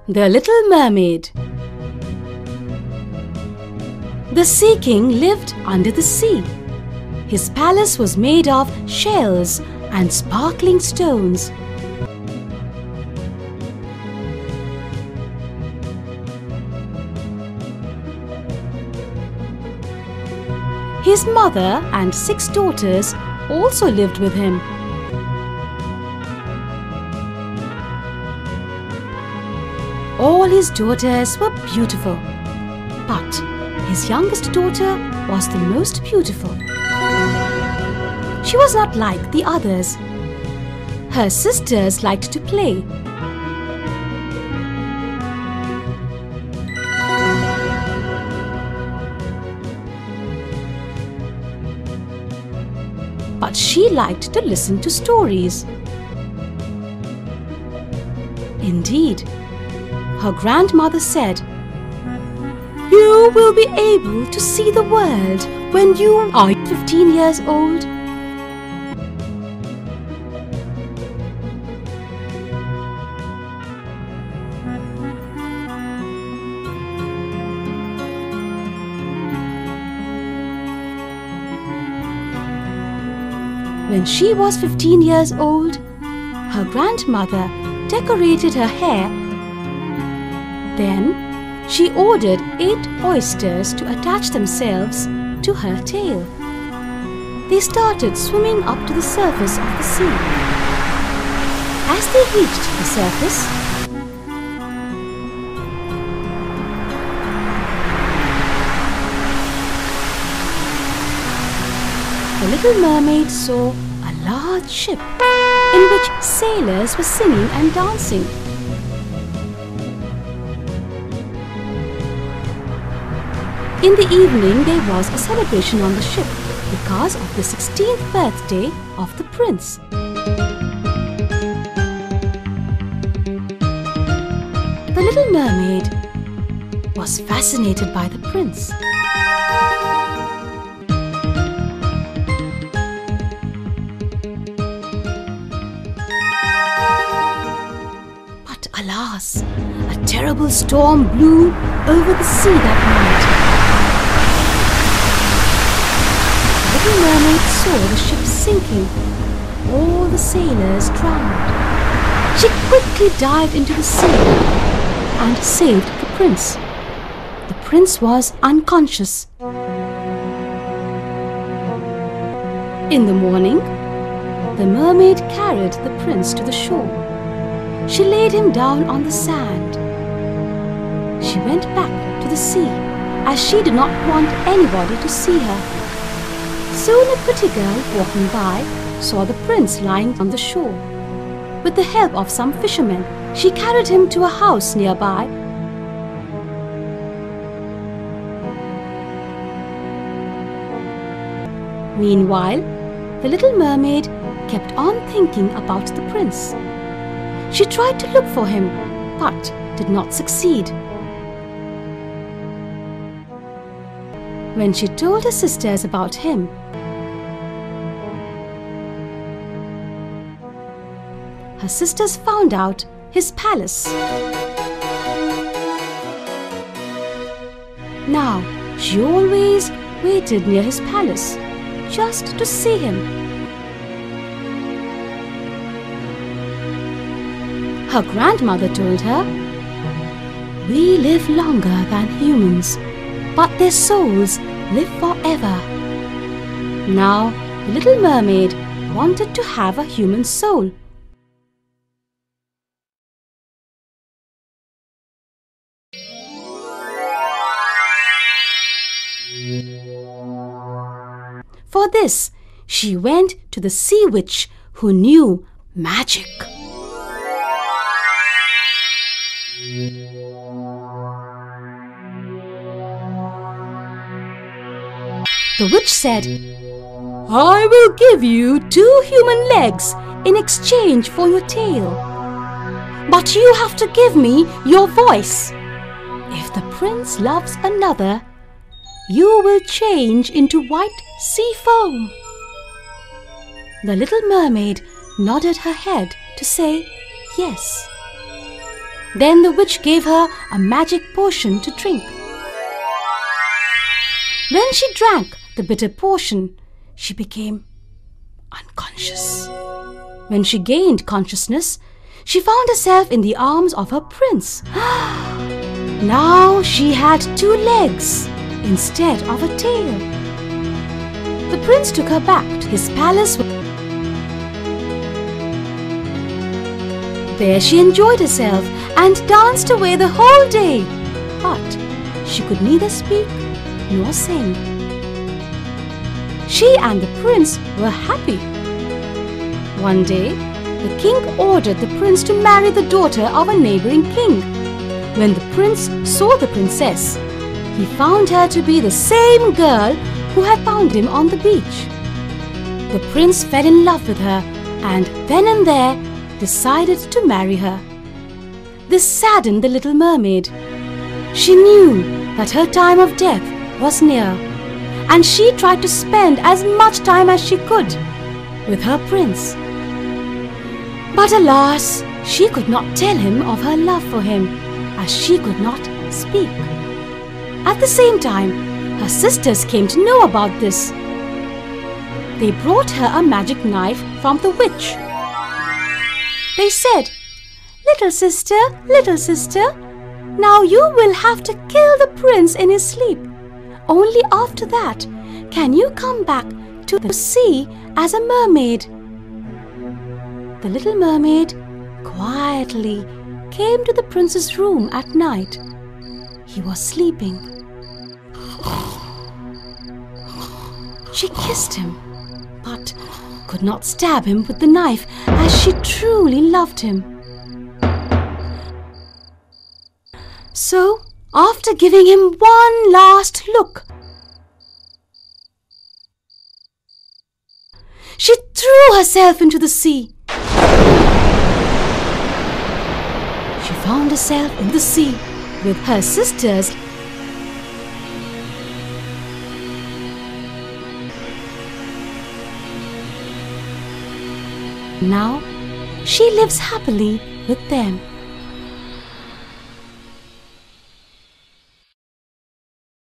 The Little Mermaid. The Sea King lived under the sea. His palace was made of shells and sparkling stones. His mother and 6 daughters also lived with him. All his daughters were beautiful, but his youngest daughter was the most beautiful. She was not like the others. Her sisters liked to play. But she liked to listen to stories. Indeed, her grandmother said, "You will be able to see the world when you are 15 years old." When she was 15 years old, her grandmother decorated her hair. Then she ordered 8 oysters to attach themselves to her tail. They started swimming up to the surface of the sea. As they reached the surface, the Little Mermaid saw a large ship in which sailors were singing and dancing. In the evening, there was a celebration on the ship because of the 16th birthday of the prince. The Little Mermaid was fascinated by the prince. But alas, a terrible storm blew over the sea that night. The Little Mermaid saw the ship sinking. All the sailors drowned. She quickly dived into the sea and saved the prince. The prince was unconscious. In the morning, the mermaid carried the prince to the shore. She laid him down on the sand. She went back to the sea as she did not want anybody to see her. Soon a pretty girl walking by saw the prince lying on the shore. With the help of some fishermen, she carried him to a house nearby. Meanwhile, the Little Mermaid kept on thinking about the prince. She tried to look for him, but did not succeed. When she told her sisters about him, her sisters found out his palace. Now, she always waited near his palace, just to see him. Her grandmother told her, "We live longer than humans, but their souls live forever." Now, the Little Mermaid wanted to have a human soul. For this, she went to the sea witch who knew magic. The witch said, "I will give you 2 human legs in exchange for your tail. But you have to give me your voice. If the prince loves another, you will change into white sea foam." The Little Mermaid nodded her head to say yes. Then the witch gave her a magic potion to drink. When she drank the bitter potion, she became unconscious. When she gained consciousness, she found herself in the arms of her prince. Now she had 2 legs instead of a tail. The prince took her back to his palace. There she enjoyed herself and danced away the whole day. But she could neither speak nor sing. She and the prince were happy. One day, the king ordered the prince to marry the daughter of a neighboring king. When the prince saw the princess, he found her to be the same girl who had found him on the beach. The prince fell in love with her and then and there decided to marry her. This saddened the little mermaid. She knew that her time of death was near, and she tried to spend as much time as she could with her prince. But alas, she could not tell him of her love for him, as she could not speak. At the same time, her sisters came to know about this. They brought her a magic knife from the witch. They said, little sister, now you will have to kill the prince in his sleep. Only after that can you come back to the sea as a mermaid." The little mermaid quietly came to the prince's room at night. He was sleeping. She kissed him, but could not stab him with the knife, as she truly loved him. So, after giving him one last look, she threw herself into the sea. She found herself in the sea with her sisters. Now, she lives happily with them.